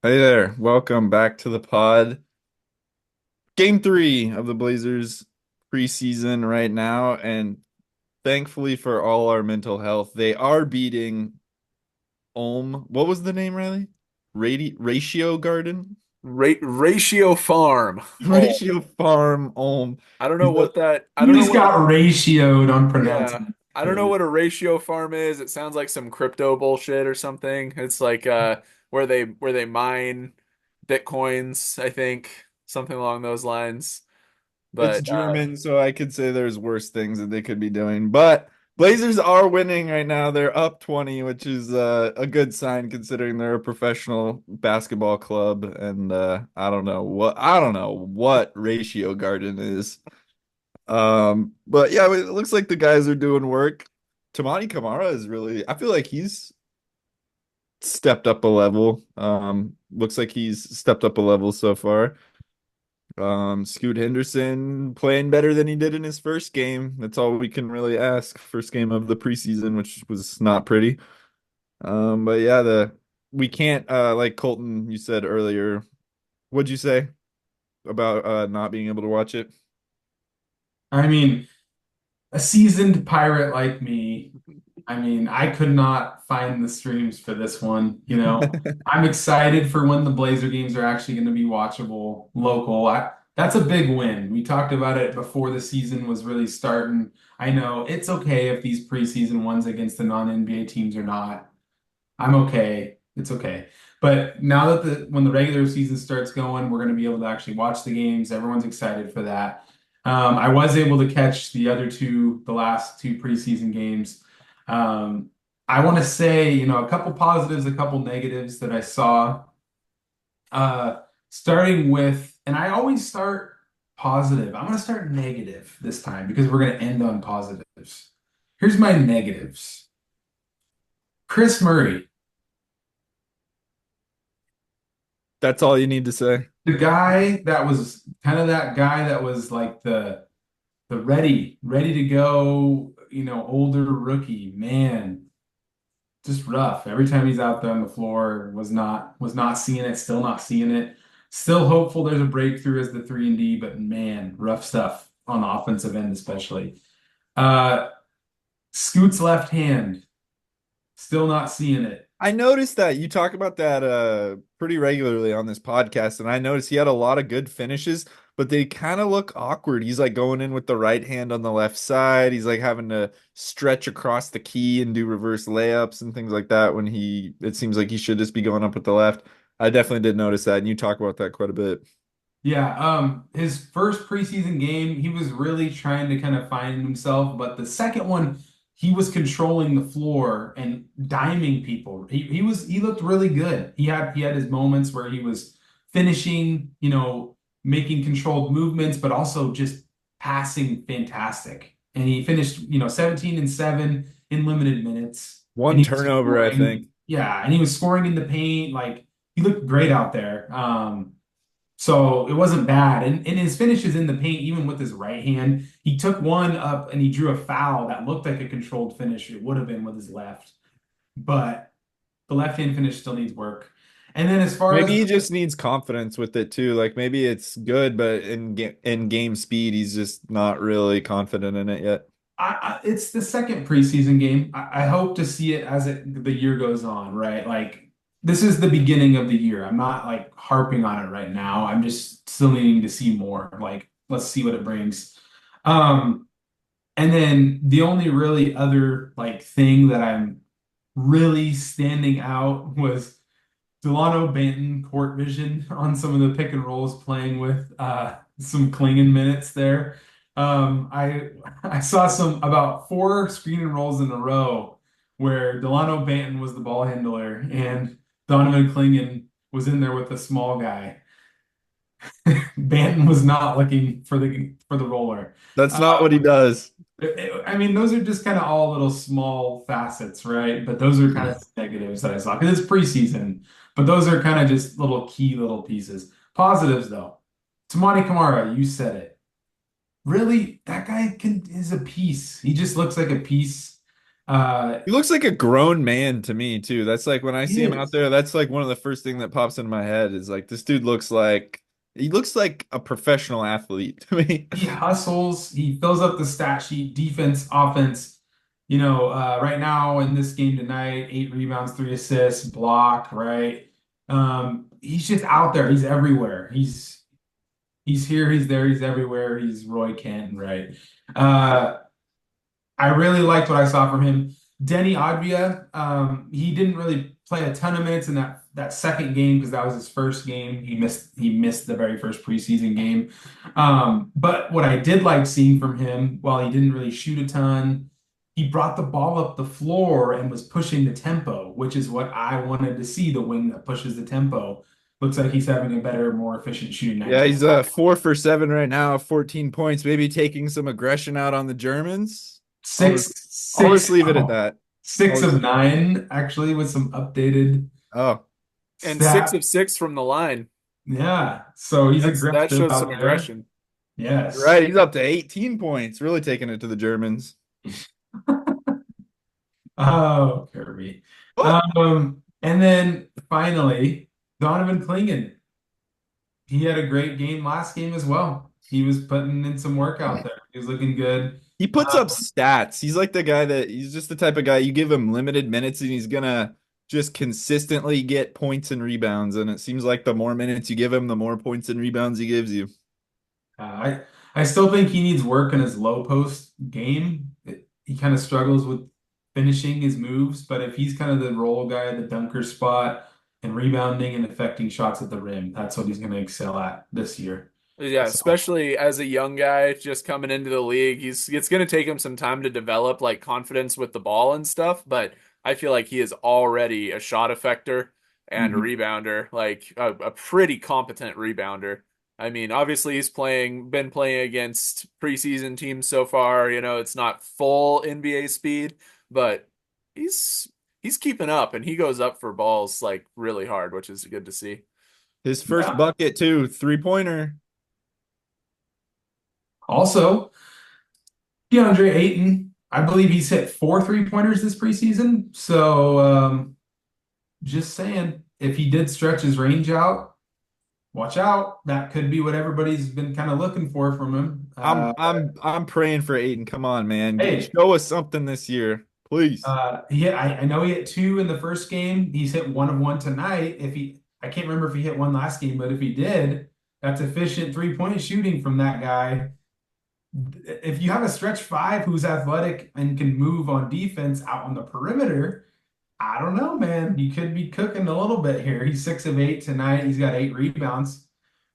Hey there, welcome back to the pod. Game three of the Blazers preseason right now, and thankfully for all our mental health, they are beating Ulm. What was the name, Riley? Ratio Garden? Ratio Farm. Oh, Ratio Farm Ulm. I don't know The- what that. I You don't know just what. got ratioed on Yeah, I don't know pronunciation. what a ratio farm is. It sounds like some crypto bullshit or something. It's like where they mine bitcoins, I think, something along those lines. It's But German, so I could say there's worse things that they could be doing. But Blazers are winning right now. They're up 20, which is a good sign considering they're a professional basketball club. And I don't know what Ratio Garden is. But yeah, it looks like the guys are doing work. Tamani Kamara is really, I feel like he's stepped up a level. Looks like he's stepped up a level so far. Scoot Henderson playing better than he did in his first game. That's all we can really ask. First game of the preseason, which was not pretty. But yeah, the we can't like Colton, you said earlier. What'd you say about not being able to watch it? I mean, a seasoned pirate like me, I could not find the streams for this one, I'm excited for when the Blazer games are actually going to be watchable local. That's a big win. We talked about it before the season was really starting. I know it's okay if these preseason ones against the non-NBA teams are not. I'm okay. It's okay. But now that the when the regular season starts going, we're going to be able to actually watch the games. Everyone's excited for that. I was able to catch the last two preseason games. Um, I want to say, a couple positives, a couple negatives that I saw. Starting with, and I always start positive. I'm going to start negative this time because we're going to end on positives. Here's my negatives. Chris Murray. That's all you need to say. The guy that was kind of that guy that was like the ready to go, older rookie, man, just rough. Every time he's out there on the floor, was not seeing it, still not seeing it. Still hopeful there's a breakthrough as the 3 and D, but man, rough stuff on the offensive end, especially. Uh Scoot's left hand, still not seeing it. I noticed that you talk about that pretty regularly on this podcast, and I noticed he had a lot of good finishes, but they kind of look awkward. He's like going in with the right hand on the left side. He's like having to stretch across the key and do reverse layups and things like that when it seems like he should just be going up with the left. I definitely did notice that, and you talk about that quite a bit. Yeah, his first preseason game, he was really trying to kind of find himself, but the second one, he was controlling the floor and diming people. He looked really good. He had his moments where he was finishing, making controlled movements, but also just passing fantastic. And he finished, 17 and 7 in limited minutes. And One he was turnover, I think. scoring, yeah, and he was scoring in the paint. Like he looked great out there. So it wasn't bad. And his finishes in the paint, even with his right hand, he took one up and he drew a foul that looked like a controlled finish. It would have been with his left, but the left hand finish still needs work. And then as far Maybe as he just needs confidence with it too. Like maybe it's good, but in game speed, he's just not really confident in it yet. it's the second preseason game. I hope to see it as the year goes on, right? Like this is the beginning of the year. I'm not like harping on it right now. I'm just still needing to see more. Like let's see what it brings. Um, And then the only really other like thing that I'm really standing out was Delano Banton court vision on some of the pick and rolls playing with some clinging minutes there. I saw some about four screen and rolls in a row where Delano Banton was the ball handler and Donovan Clingan was in there with the small guy. Banton was not looking for the roller. That's not what he Um, does. those are just kind of all little small facets, right? But those are kind of negatives that I saw because it's preseason. But those are kind of just little key little pieces. Positives, though. Tamani Kamara, you said it. Really, that guy is a piece. He just looks like a piece. He looks like a grown man to me too. That's like when I He see him out is. there, that's like one of the first thing that pops into my head is like this dude looks like he looks like a professional athlete to me. He hustles. He fills up the stat sheet, defense, offense. Right now in this game tonight, 8 rebounds, 3 assists, block, right? He's just out there. He's everywhere. He's here, he's there, he's everywhere. He's Roy Kent, right? Uh, I really liked what I saw from him. Denny Advia, he didn't really play a ton of minutes in that second game because that was his first game. He missed the very first preseason game. But what I did like seeing from him, while he didn't really shoot a ton, he brought the ball up the floor and was pushing the tempo, which is what I wanted to see, the wing that pushes the tempo. Looks like he's having a better, more efficient shooting night. Yeah, he's 4 for 7 right now, 14 points, maybe taking some aggression out on the Germans. I'll Six, just I'll just six, leave it at oh, that. I'll six just of nine, actually, with some updated And six stat. of six from the line. Yeah, so he's That aggressive shows some out there. aggression. You're Yes. right, he's up to 18 points, really taking it to the Germans. Oh, Kirby. What? And then finally, Donovan Clingan. He had a great game last game as well. He was putting in some work out there. He was looking good. He puts up stats. He's like the guy that he's just the type of guy you give him limited minutes and he's gonna just consistently get points and rebounds. And it seems like the more minutes you give him, the more points and rebounds he gives you. I still think he needs work in his low post game. He kind of struggles with finishing his moves, but if he's kind of the role guy, the dunker spot, and rebounding and affecting shots at the rim, that's what he's going to excel at this year. Yeah, So, especially as a young guy just coming into the league, it's going to take him some time to develop like confidence with the ball and stuff, but I feel like he is already a shot effector and a mhm. rebounder, like a pretty competent rebounder. I mean, obviously been playing against preseason teams so far, it's not full NBA speed, but he's he's keeping up and he goes up for balls like really hard, which is good to see. His first Yeah. bucket too, 3-pointer. Also, DeAndre Ayton, I believe he's hit 4 3-pointers this preseason. So, just saying, if he did stretch his range out, watch out. That could be what everybody's been kind of looking for from him. I'm praying for Aiden. Come on, man. Hey, Show us something this year, please. I know he hit two in the first game. He's hit one of one tonight. I can't remember if he hit one last game, but if he did, that's efficient 3-point shooting from that guy. If you have a stretch five who's athletic and can move on defense out on the perimeter, I don't know, man. You could be cooking a little bit here. He's 6 of 8 tonight. He's got 8 rebounds.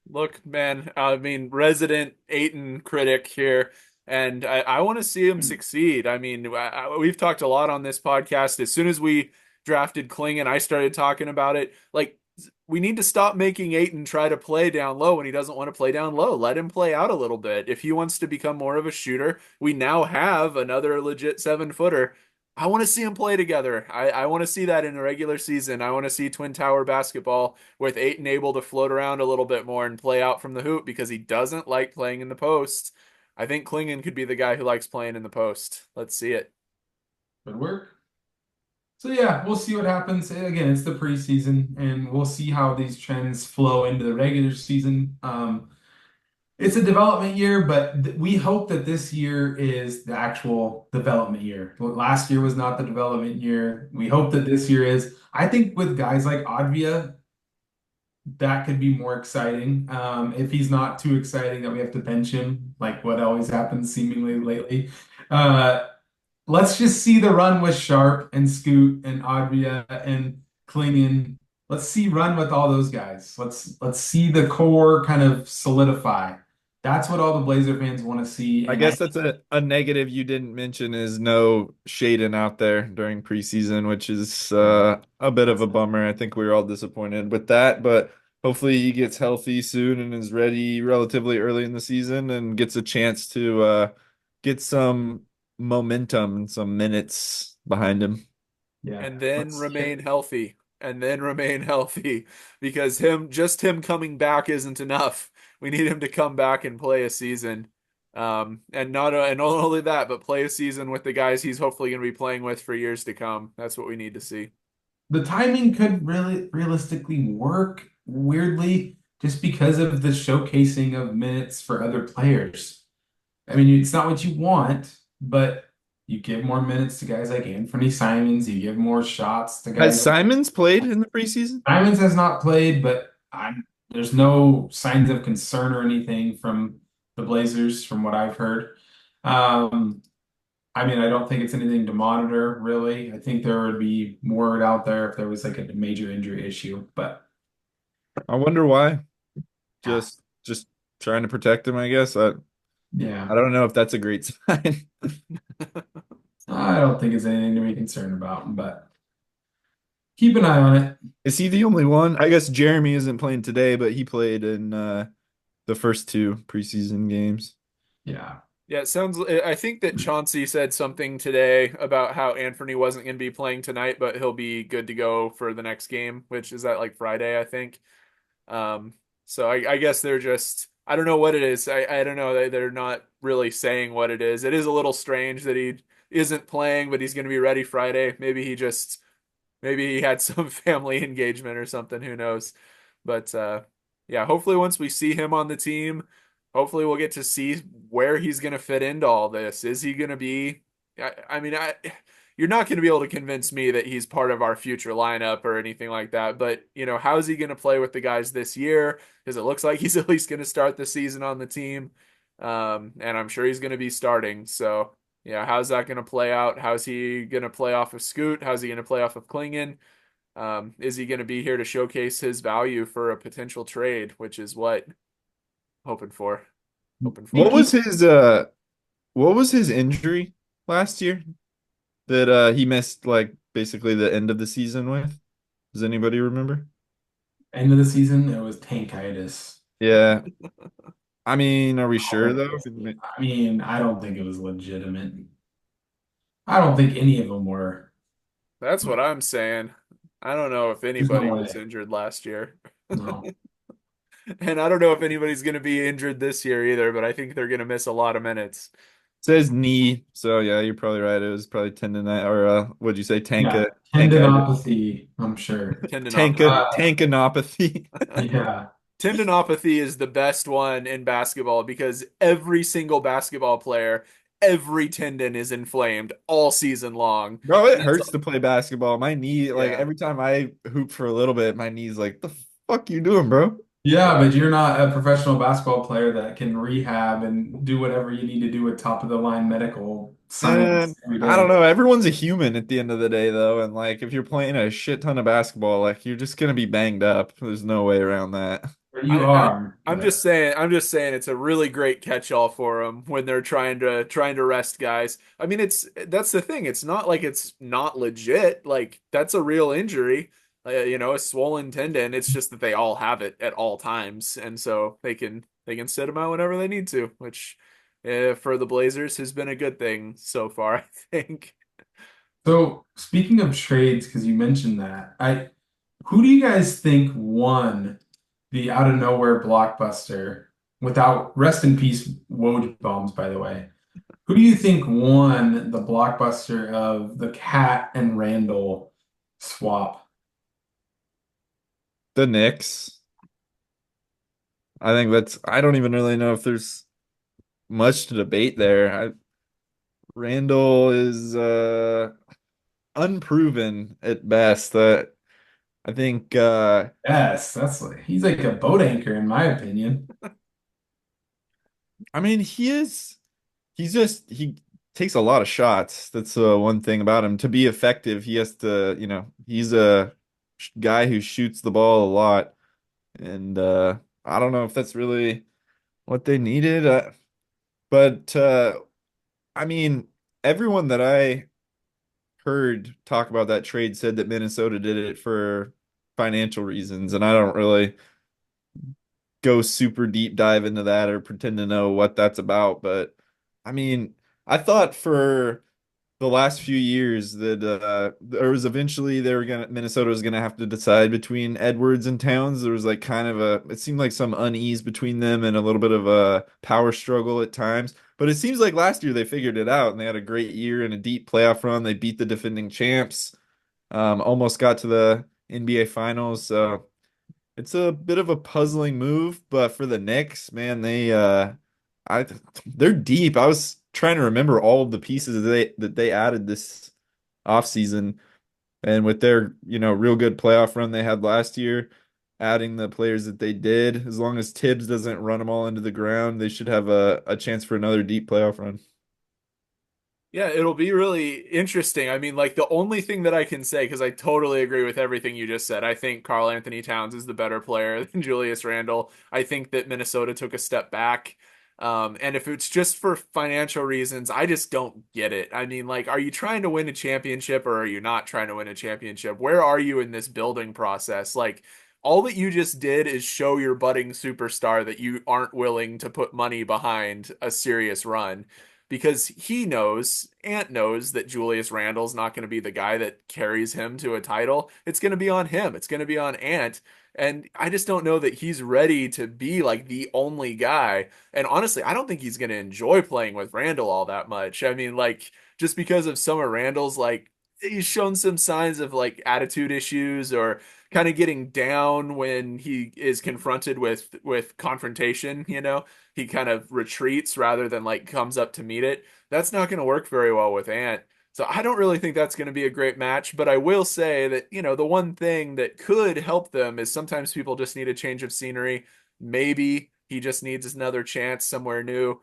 Look, man, I mean, resident Aiton critic here, and I want to see him succeed. I mean, we've talked a lot on this podcast. As soon as we drafted Kling and I started talking about it, like, we need to stop making Aiton try to play down low when he doesn't want to play down low. Let him play out a little bit. If he wants to become more of a shooter, we now have another legit 7-footer. I want to see them play together. I want to see that in the regular season. I want to see Twin Tower basketball with Aiton able to float around a little bit more and play out from the hoop because he doesn't like playing in the post. I think Klingon could be the guy who likes playing in the post. Let's see it. Good work. So yeah, we'll see what happens. Again, it's the preseason, and we'll see how these trends flow into the regular season. It's a development year, but we hope that this year is the actual development year. Last year was not the development year. We hope that this year is. I think with guys like Advia, that could be more exciting. If he's not too exciting that we have to bench him, like what always happens seemingly lately. Uh, let's just see the run with Sharp and Scoot and Adria and Klingon. Let's see run with all those guys. Let's see the core kind of solidify. That's what all the Blazer fans want to see. I And I guess that's a negative you didn't mention is no Shaden out there during preseason, which is a bit of a bummer. I think we were all disappointed with that, but hopefully he gets healthy soon and is ready relatively early in the season and gets a chance to get some momentum and some minutes behind him. yeah, And then let's see remain it. healthy. And then remain healthy because him coming back isn't enough. We need him to come back and play a season. And not only that, but play a season with the guys he's hopefully going to be playing with for years to come. That's what we need to see. The timing could really realistically work weirdly just because of the showcasing of minutes for other players. I mean, it's not what you want, but you give more minutes to guys like Anthony Simons, you give more shots to Has guys like Simons played in the preseason? Simons has not played, but there's no signs of concern or anything from the Blazers, from what I've heard. Um, I mean, I don't think it's anything to monitor, really. I think there would be word out there if there was like a major injury issue, but I wonder why. yeah, Just trying to protect him, I guess. I yeah. don't know if that's a great sign. I don't think it's anything to be concerned about, but keep an eye on it. Is he the only one? I guess Jeremy isn't playing today, but he played in the first two preseason games. Yeah. Yeah, it sounds. I think that Chauncey said something today about how Anthony wasn't going to be playing tonight, but he'll be good to go for the next game, which is that like Friday, I think. Um, so I guess they're just. I don't know what it is. I don't know. They're not really saying what it is. It is a little strange that he isn't playing, but he's going to be ready Friday. Maybe he had some family engagement or something. Who knows? But yeah, hopefully once we see him on the team, hopefully we'll get to see where he's going to fit into all this. Is he going to be? I mean, you're not going to be able to convince me that he's part of our future lineup or anything like that. But how is he going to play with the guys this year? Because it looks like he's at least going to start the season on the team, and I'm sure he's going to be starting. So. Yeah, how's that going to play out? How's he going to play off of Scoot? How's he going to play off of Klingon? Is he going to be here to showcase his value for a potential trade, which is what hoping for, hoping What for. Speaking, was what was his injury last year that he missed like basically the end of the season with? Does anybody remember? end of the season, it was tankitis. Yeah. I mean, are we sure though? Horrendously. I mean, I don't think it was legitimate. I don't think any of them were. That's what I'm saying. I don't know if There's no anybody was way. injured last year, No. and I don't know if anybody's going to be injured this year either. But I think they're going to miss a lot of minutes. Says knee. So yeah, you're probably right. It was probably tendonitis or what'd you say? Yeah. Tankitis. Tendinopathy, I'm sure. Tendinopathy. Tankinopathy. Yeah. Tendinopathy is the best one in basketball because every single basketball player, every tendon is inflamed all season long. Bro, And it it's hurts to play basketball. My knee, like yeah. every time I hoop for a little bit, my knee's like, the fuck you doing, bro? Yeah, but you're not a professional basketball player that can rehab and do whatever you need to do with top of the line medical And science every I don't day. know. Everyone's a human at the end of the day, though. And like, if you're playing a shit ton of basketball, like you're just gonna be banged up. There's no way around that. Or you I, I are, I'm but just saying it's a really great catch-all for them when they're trying to rest guys. I mean, that's the thing. It's not like it's not legit. Like that's a real injury. A swollen tendon. It's just that they all have it at all times, and so they can sit them out whenever they need to, which for the Blazers has been a good thing so far, I think. so speaking of trades, because you mentioned that, who do you guys think won the out of nowhere blockbuster without rest in peace Woj bombs, by the way? Who do you think won the blockbuster of the Cat and Randall swap? The Knicks. I think that's. I don't even really know if there's much to debate there. Randall is unproven at best. I think. Yes, that's like he's like a boat anchor in my opinion. I mean, he is. He takes a lot of shots. That's one thing about him. To be effective, he has to. He's a guy who shoots the ball a lot, and I don't know if that's really what they needed. But I mean, everyone that I heard talk about that trade said that Minnesota did it for financial reasons, and I don't really go super deep dive into that or pretend to know what that's about. But I mean, I thought for the last few years that there was eventually they were gonna Minnesota was gonna have to decide between Edwards and Towns. There was like kind of a it seemed like some unease between them and a little bit of a power struggle at times. But it seems like last year they figured it out and they had a great year and a deep playoff run. They beat the defending champs, almost got to the NBA Finals. So it's a bit of a puzzling move, but for the Knicks, man, I they're deep. I was trying to remember all of the pieces that they added this offseason, and with their, real good playoff run they had last year, adding the players that they did, as long as Tibbs doesn't run them all into the ground, they should have a chance for another deep playoff run. Yeah, it'll be really interesting. I mean, like the only thing that I can say, because I totally agree with everything you just said, I think Karl Anthony Towns is the better player than Julius Randle. I think that Minnesota took a step back. And if it's just for financial reasons, I just don't get it. I mean, like, are you trying to win a championship or are you not trying to win a championship? Where are you in this building process? Like, all that you just did is show your budding superstar that you aren't willing to put money behind a serious run because he knows, Ant knows that Julius Randle's not going to be the guy that carries him to a title. It's going to be on him. It's going to be on Ant. And I just don't know that he's ready to be like the only guy. And honestly, I don't think he's going to enjoy playing with Randle all that much. I mean, like, just because of some of Randle's, like, he's shown some signs of like attitude issues or kind of getting down when he is confronted with confrontation, he kind of retreats rather than like comes up to meet it. That's not going to work very well with Ant. So I don't really think that's going to be a great match, but I will say that, the one thing that could help them is sometimes people just need a change of scenery. Maybe he just needs another chance somewhere new.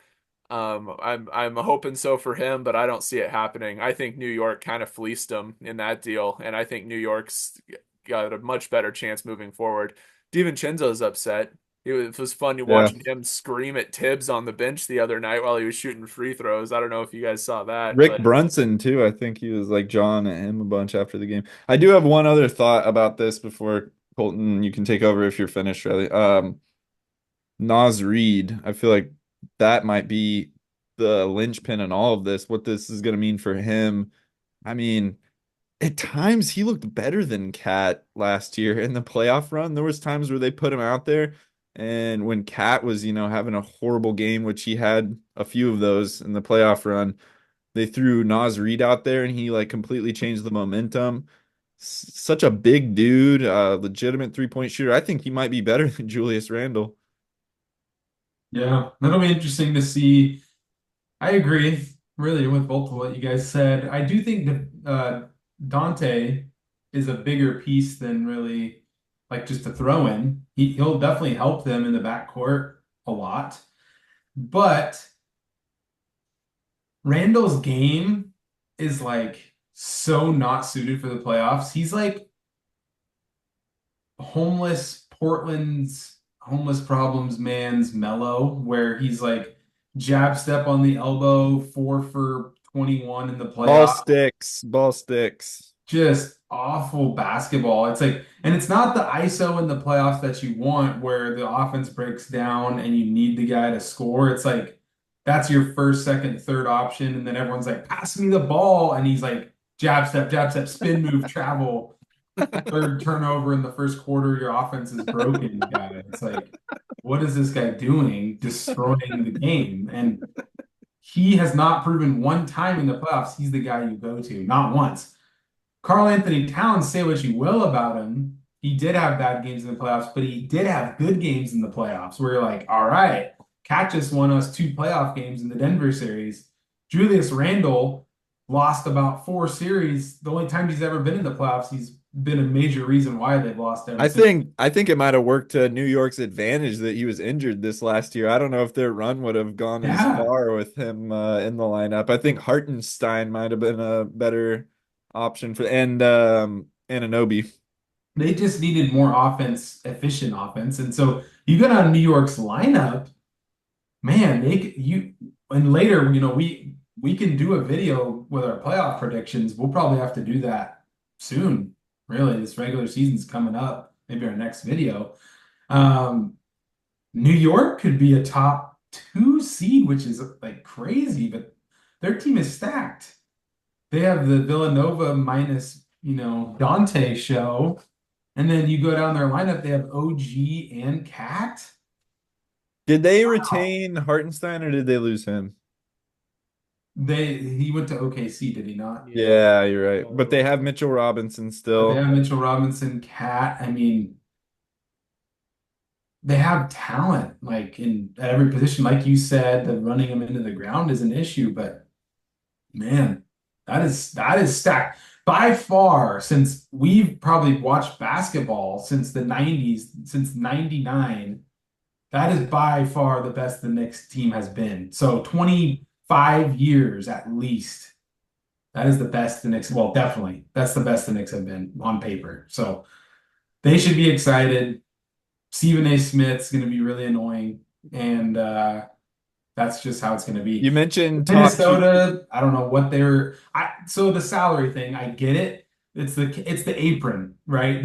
I'm hoping so for him, but I don't see it happening. I think New York kind of fleeced him in that deal, and I think New York's got a much better chance moving forward. DiVincenzo's upset. It was fun Yeah. watching him scream at Tibbs on the bench the other night while he was shooting free throws. I don't know if you guys saw that, Rick but Brunson too. I think he was like jawing at him a bunch after the game. I do have one other thought about this before Colton, you can take over if you're finished, really. Nas Reed, I feel like that might be the linchpin in all of this, what this is going to mean for him. I mean, at times he looked better than Cat last year in the playoff run. There was times where they put him out there, and when Cat was, having a horrible game, which he had a few of those in the playoff run, they threw Nas Reed out there and he like completely changed the momentum. Such a big dude, legitimate three-point shooter. I think he might be better than Julius Randle. Yeah, that'll be interesting to see. I agree, really, with both of what you guys said. I do think that Dante is a bigger piece than really like just a throw in. He'll definitely help them in the backcourt a lot. But Randall's game is like so not suited for the playoffs. He's like Portland's homeless problems man's Mellow, where he's like jab step on the elbow, 4 for 21 in the Ball playoffs. sticks, ball sticks. Just awful basketball. It's like, and it's not the ISO in the playoffs that you want where the offense breaks down and you need the guy to score. It's like that's your first, second, third option, and then everyone's like, pass me the ball, and he's like jab step, spin move, travel. Third turnover in the first quarter, your offense is broken, guy. It's like, what is this guy doing? Destroying the game. And he has not proven one time in the playoffs he's the guy you go to, not once. Karl Anthony Towns, say what you will about him. He did have bad games in the playoffs, but he did have good games in the playoffs where you're like, all right, Cat just won us 2 playoff games in the Denver series. Julius Randle lost about 4 series. The only time he's ever been in the playoffs, he's been a major reason why they've lost ever I since. think I think it might have worked to New York's advantage that he was injured this last year. I don't know if their run would have gone as Yeah, far with him in the lineup. I think Hartenstein might have been a better option for and Anunoby. they just needed more offense, efficient offense. And so you get on New York's lineup, man, you and later, we can do a video with our playoff predictions. We'll probably have to do that soon. Really, this regular season's coming up. Maybe our next video. Um, New York could be a top 2 seed, which is like crazy, but their team is stacked. they have the Villanova minus, Dante show. And then you go down their lineup, they have OG and Cat. Did they Wow. retain Hartenstein or did they lose him? He went to OKC, did he not? Yeah. Yeah, you're right. But they have Mitchell Robinson But they still. have Mitchell Robinson, Cat. I mean, they have talent like in at every position. Like you said, the running them into the ground is an issue, but man, that is stacked. By far, since we've probably watched basketball since the 90s, since 99, that is by far the best the Knicks team has been. So 25 years at least. That is the best the Knicks, well, definitely. That's the best the Knicks have been on paper. So they should be excited. Stephen A. Smith's going to be really annoying. And that's just how it's going to You be. mentioned top two. Minnesota, I don't know what they're so the salary thing, I get it. It's the apron, right?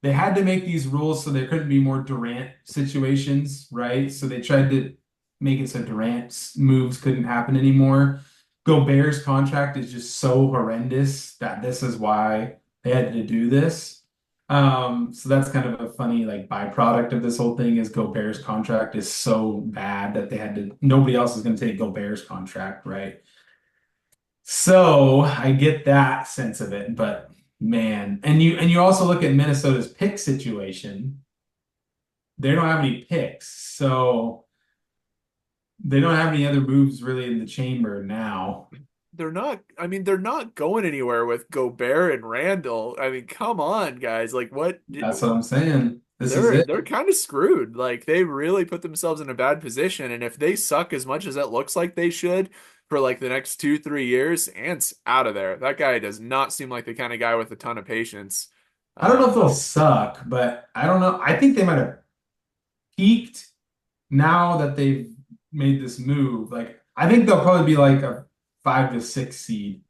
They had to make these rules so there couldn't be more Durant situations, right? So they tried to make it so Durant's moves couldn't happen anymore. Gobert's contract is just so horrendous that this is why they had to do this. So that's kind of a funny like byproduct of this whole thing is Gobert's contract is so bad that nobody else is going to take Gobert's contract, right? So I get that sense of it, but man, and you also look at Minnesota's pick situation. They don't have any picks, so they don't have any other moves really in the chamber now. They're not going anywhere with Gobert and Randall. I mean, come on, guys. Like what That's what I'm saying. This is they're it. they're kind of screwed. Like they really put themselves in a bad position. And if they suck as much as it looks like they should for like the next 2, 3 years, Ant's out of there. That guy does not seem like the kind of guy with a ton of patience. I don't know if Um, they'll suck, but I don't know. I think they might have peaked now that they've made this move. Like I think they'll probably be like a 5 to 6 seed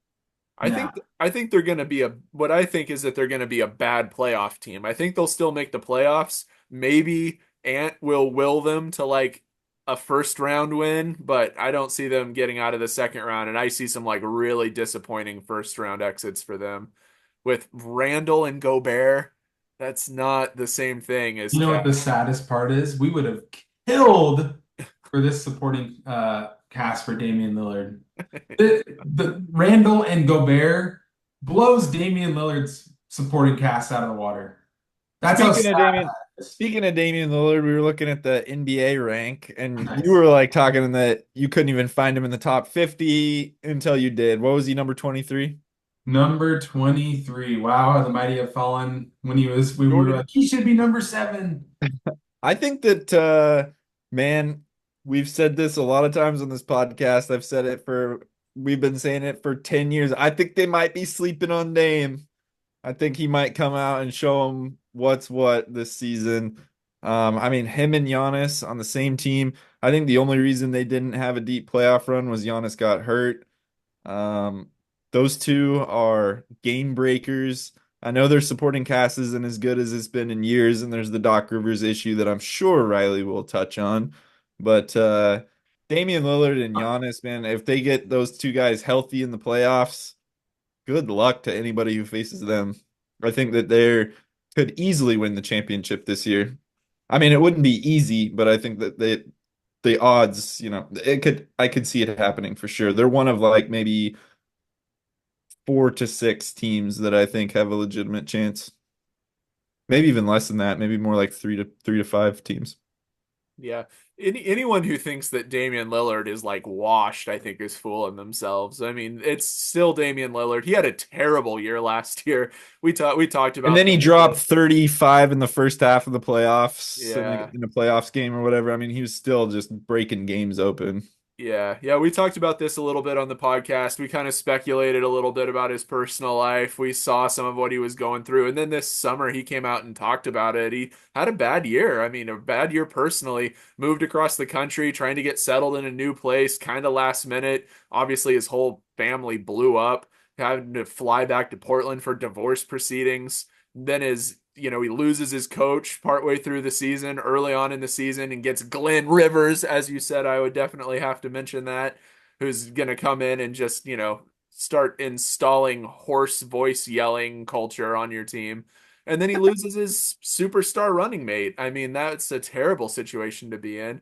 now. I think they're going to be a what I think is that they're going to be a bad playoff team. I think they'll still make the playoffs. Maybe Ant will them to like a first round win, but I don't see them getting out of the second round. And I see some like really disappointing first round exits for them with Randall and Gobert. That's not the same thing as You know what Cat. the saddest part is? We would have killed for this supporting cast for Damian Lillard. The Randall and Gobert blows Damian Lillard's supporting cast out of the water. That's how Speaking sad of Damian, that is. speaking of Damian Lillard, we were looking at the NBA rank, and you Nice. were like talking that you couldn't even find him in the top 50 until you did. What was he, number 23? Number 23. Wow, the mighty have fallen when we were Jordan like, he should be number 7. I think that man, we've said this a lot of times on this podcast. We've been saying it for 10 years. I think they might be sleeping on Dame. I think he might come out and show them what's what this season. I mean, him and Giannis on the same team. I think the only reason they didn't have a deep playoff run was Giannis got hurt. Um, those two are game breakers. I know their supporting cast isn't as good as it's been in years, and there's the Doc Rivers issue that I'm sure Riley will touch on. But Damian Lillard and Giannis, man, if they get those two guys healthy in the playoffs, good luck to anybody who faces them. I think that they could easily win the championship this year. I mean, it wouldn't be easy, but I think that the odds, I could see it happening for sure. They're one of like maybe 4 to 6 teams that I think have a legitimate chance. Maybe even less than that, maybe more like 3 to 5 teams. Yeah. Anyone who thinks that Damian Lillard is like washed, I think is fooling themselves. I mean, it's still Damian Lillard. He had a terrible year last year. We talked And about then he that. dropped 35 in the first half of the playoffs Yeah. in the playoffs game or whatever. I mean, he was still just breaking games open. Yeah, yeah, we talked about this a little bit on the podcast. We kind of speculated a little bit about his personal life. We saw some of what he was going through. And then this summer, he came out and talked about it. He had a bad year. I mean, a bad year personally. Moved across the country, trying to get settled in a new place, kind of last minute. Obviously, his whole family blew up, having to fly back to Portland for divorce proceedings. Then he loses his coach partway through the season, early on in the season, and gets Glenn Rivers, as you said. I would definitely have to mention that, who's going to come in and just, start installing hoarse voice yelling culture on your team. And then he loses his superstar running mate. I mean, that's a terrible situation to be in.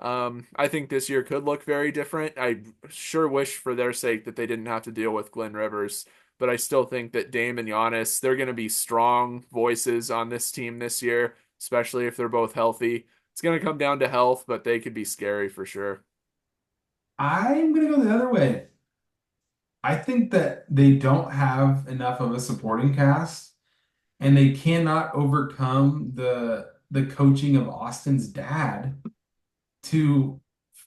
I think this year could look very different. I sure wish for their sake that they didn't have to deal with Glenn Rivers, but I still think that Dame and Giannis, they're going to be strong voices on this team this year, especially if they're both healthy. It's going to come down to health, but they could be scary for sure. I'm gonna go the other way. I think that they don't have enough of a supporting cast, and they cannot overcome the coaching of Austin's dad to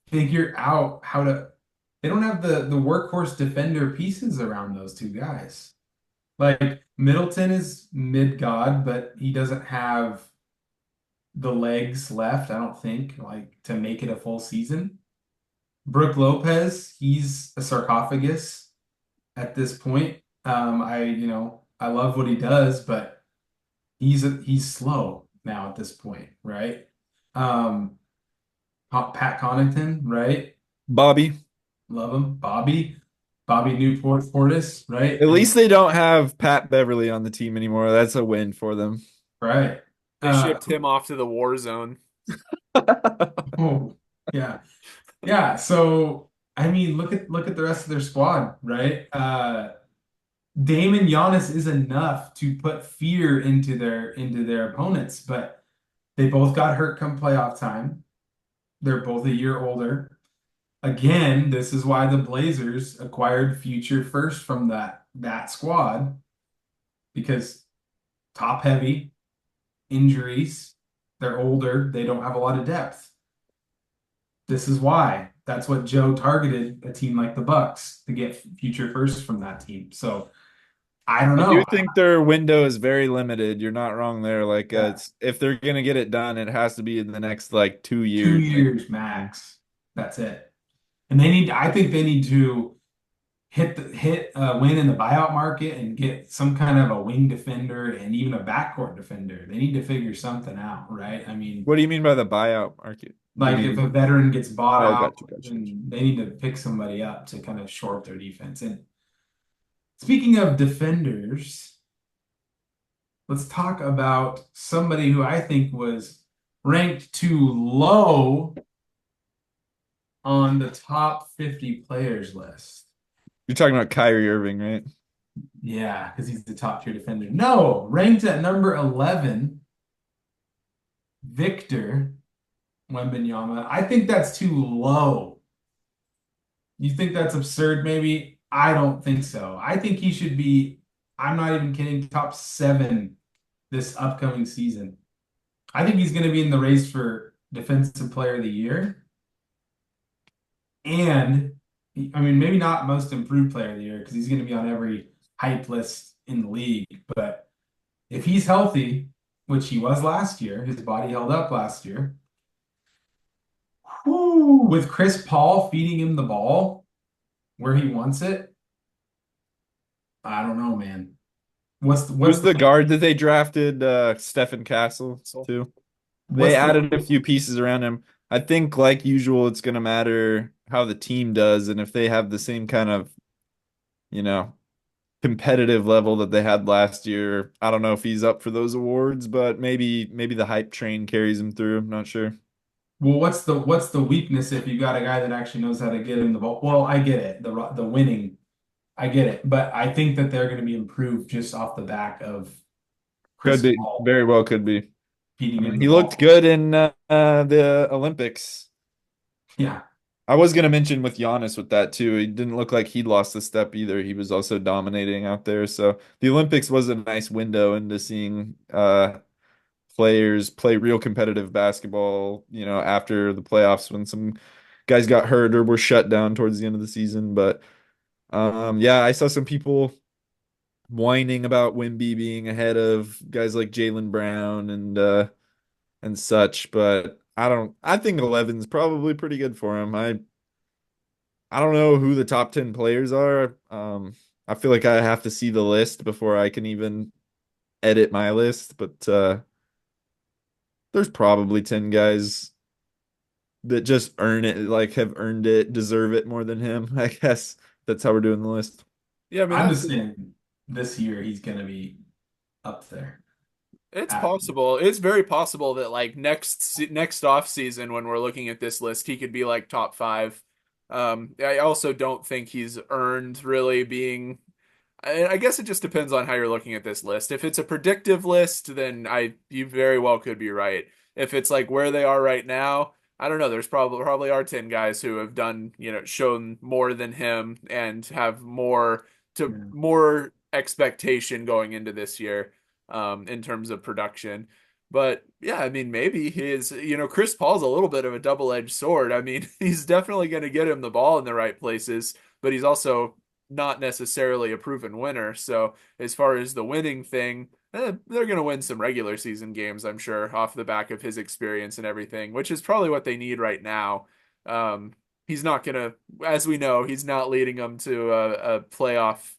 figure out how to. They don't have the workhorse defender pieces around those two guys. Like Middleton is mid god, but he doesn't have the legs left, I don't think, like to make it a full season. Brooke Lopez, he's a sarcophagus at this point. I love what he does, but he's slow now at this point, right? Um, Pat Connaughton, right? Bobby. Love him. Bobby Newport Portis, right? At I mean, least they don't have Pat Beverly on the team anymore. That's a win for them. right. They Uh, shipped him off to the war zone. oh, yeah. Yeah, so I mean, look at the rest of their squad, right? Dame and Giannis is enough to put fear into their opponents, but they both got hurt come playoff time. They're both a year older. Again, this is why the Blazers acquired future first from that squad because top heavy, injuries, they're older, they don't have a lot of depth. This is why. That's what Joe targeted a team like the Bucks to get future first from that team. So I don't I do know. think their window is very limited. You're not wrong there. Like, Yeah, it's if they're gonna get it done, it has to be in the next like 2 years. 2 years max. That's it. And I think they need to hit win in the buyout market and get some kind of a wing defender and even a backcourt defender. They need to figure something out, right? I mean, What do you mean by the buyout market? You like if mean, a veteran gets bought oh, out, gotcha. then they need to pick somebody up to kind of shore up their defense. And speaking of defenders, let's talk about somebody who I think was ranked too low on the top 50 players list. You're talking about Kyrie Irving, right? Yeah, because he's the top tier defender. No, ranked at number 11, Victor Wembanyama. I think that's too low. You think that's absurd, maybe? I don't think so. I think he should be, I'm not even kidding, top 7 this upcoming season. I think he's going to be in the race for Defensive Player of the Year. And, I mean, maybe not Most Improved Player of the Year because he's going to be on every hype list in the league. But if he's healthy, which he was last year, his body held up last year, whoo, with Chris Paul feeding him the ball where he wants it, I don't know, man. What's Who's the the guard that they drafted? Stephen Castle So too. They what's the added a few pieces around him. I think, like usual, it's gonna matter how the team does, and if they have the same kind of, you know, competitive level that they had last year. I don't know if he's up for those awards, but maybe the hype train carries him through. I'm not sure. what's the weakness if you got a guy that actually knows how to get him the ball? Well, I get it. The winning, I get it. But I think that they're going to be improved just off the back of Could Chris be, Paul very well could be. I feeding him mean, the he looked ball. good in the Olympics. Yeah. I was gonna mention with Giannis with that too. He didn't look like he'd lost a step either. He was also dominating out there. So the Olympics was a nice window into seeing players play real competitive basketball, after the playoffs when some guys got hurt or were shut down towards the end of the season. But yeah, I saw some people whining about Wimby being ahead of guys like Jaylen Brown and such, but I think 11's probably pretty good for him. I don't know who the top 10 players are. I feel like I have to see the list before I can even edit my list, but there's probably 10 guys that just earn it, like have earned it, deserve it more than him. I guess that's how we're doing the list. Yeah, I mean I'm that's just saying this year he's gonna be up there. it's At, possible. It's very possible that like next off season when we're looking at this list, he could be like top five. I also don't think he's earned really being. I guess it just depends on how you're looking at this list. If it's a predictive list, then I you very well could be right. If it's like where they are right now, I don't know. There's probably are 10 guys who have done, shown more than him and have yeah. more expectation going into this year in terms of production. But yeah, I mean, maybe Chris Paul's a little bit of a double-edged sword. I mean, he's definitely going to get him the ball in the right places, but he's also not necessarily a proven winner. So as far as the winning thing, they're going to win some regular season games, I'm sure, off the back of his experience and everything, which is probably what they need right now. He's not going to, as we know, he's not leading them to a playoff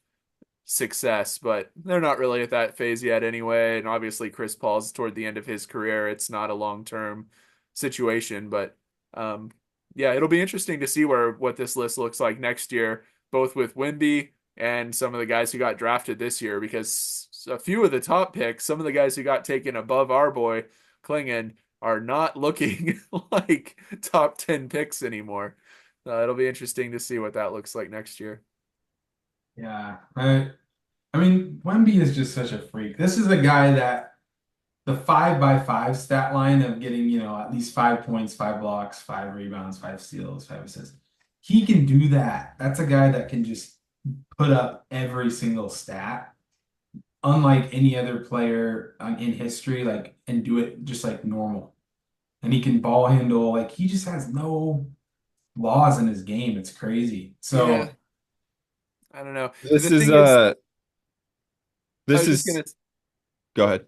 success, but they're not really at that phase yet anyway. And obviously, Chris Paul's toward the end of his career. It's not a long-term situation, but um, yeah, it'll be interesting to see what this list looks like next year, both with Wimby and some of the guys who got drafted this year, because a few of the top picks, some of the guys who got taken above our boy Klingon, are not looking like top 10 picks anymore. It'll be interesting to see what that looks like next year. Yeah. I mean, Wemby is just such a freak. This is a guy that the 5 by 5 stat line of getting, at least 5 points, 5 blocks, 5 rebounds, 5 steals, 5 assists. He can do that. That's a guy that can just put up every single stat, unlike any other player in history, like, and do it just like normal. And he can ball handle, like, he just has no flaws in his game. It's crazy. Yeah, So I don't know. This The is thing is, I this was just is gonna go ahead.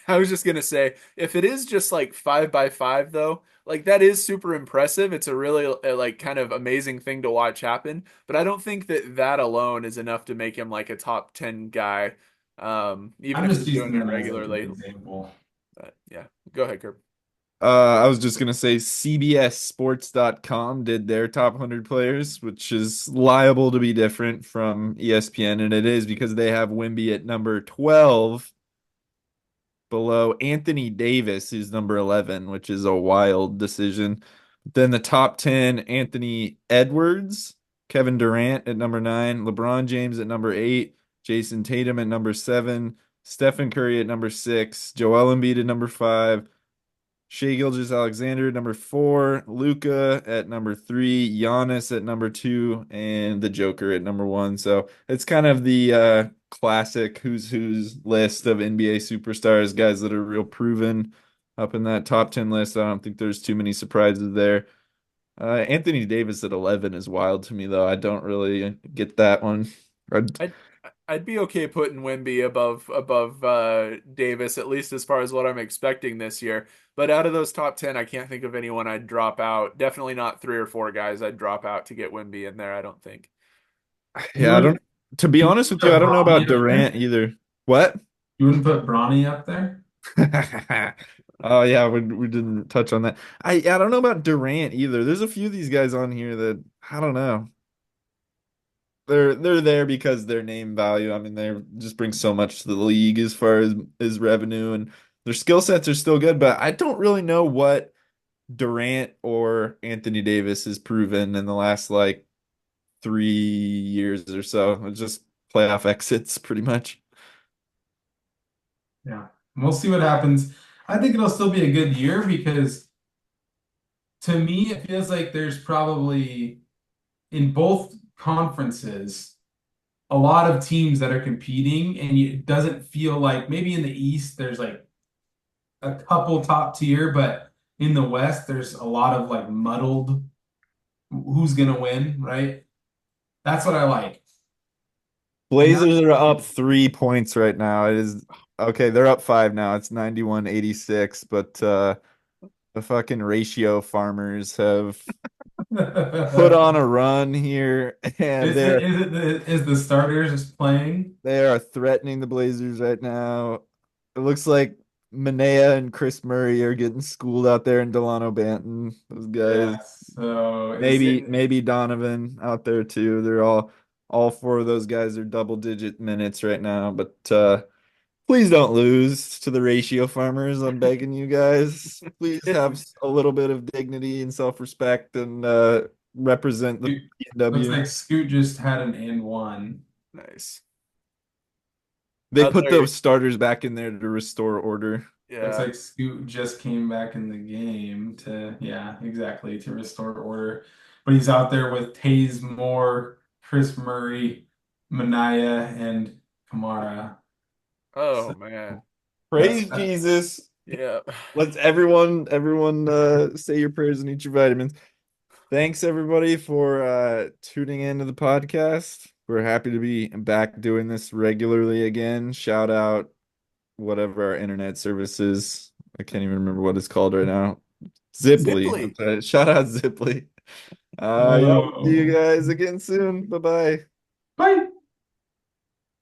I was just gonna say, if it is just like 5 by 5 though, like that is super impressive. It's a really like kind of amazing thing to watch happen. But I don't think that that alone is enough to make him like a top 10 guy, even I'm if just he's doing using it him as like an regularly. example. But yeah, go ahead, Kirk. I was just gonna say CBSSports.com did their top 100 players, which is liable to be different from ESPN, and it is because they have Wimby at number 12 below Anthony Davis, who's number 11, which is a wild decision. Then the top 10, Anthony Edwards, Kevin Durant at number 9, LeBron James at number 8, Jason Tatum at number 7, Stephen Curry at number 6, Joel Embiid at number 5, Shea Gilgeous-Alexander at number 4, Luca at number 3, Giannis at number 2, and the Joker at number 1. So it's kind of the classic who's list of NBA superstars, guys that are real proven up in that top 10 list. I don't think there's too many surprises there. Anthony Davis at 11 is wild to me, though. I don't really get that one. I'd- I'd I'd be okay putting Wemby above Davis, at least as far as what I'm expecting this year. But out of those top 10, I can't think of anyone I'd drop out. Definitely not three or four guys I'd drop out to get Wemby in there, I don't think. You yeah, I don't, wouldn't to be you honest wouldn't with you, I put don't know about Bronny up Durant there? either. What? You wouldn't put Bronny up there? Oh yeah, we didn't touch on that. I don't know about Durant either. There's a few of these guys on here that I don't know. They're there because their name value. I mean, they just bring so much to the league as far as revenue, and their skill sets are still good, but I don't really know what Durant or Anthony Davis has proven in the last like 3 years or so. It's just playoff exits pretty much. Yeah. We'll see what happens. I think it'll still be a good year because to me it feels like there's probably in both conferences a lot of teams that are competing and it doesn't feel like maybe in the East there's like a couple top tier, but in the West there's a lot of like muddled who's gonna win, right? That's what I like. And that's Blazers are up 3 points right now. It is okay, they're up five now. It's 91-86, but the fucking ratio farmers have put on a run here and is the starters just playing? they are threatening the Blazers right now. It looks like Manea and Chris Murray are getting schooled out there in Delano Banton. Those guys. Yeah. So is Maybe it maybe Donovan out there too. They're all All four of those guys are double-digit minutes right now, but please don't lose to the ratio farmers. I'm begging you guys. Please have a little bit of dignity and self-respect and represent the Looks PNW. like Scoot just had an and one. Nice. They put Other, those starters back in there to restore order. Looks yeah. like Scoot just came back in the game to, yeah, exactly, to restore order. But he's out there with Taze Moore, Chris Murray, Manaya, and Kamara. Oh So man. that's Praise Jesus. Yeah. Let's everyone say your prayers and eat your vitamins. Thanks everybody for tuning into the podcast. We're happy to be back doing this regularly again. Shout out whatever our internet service is. I can't even remember what it's called right now. Ziply. Zipley. Shout out Ziply. Yeah, we'll see you oh. guys again soon. Bye bye. Bye.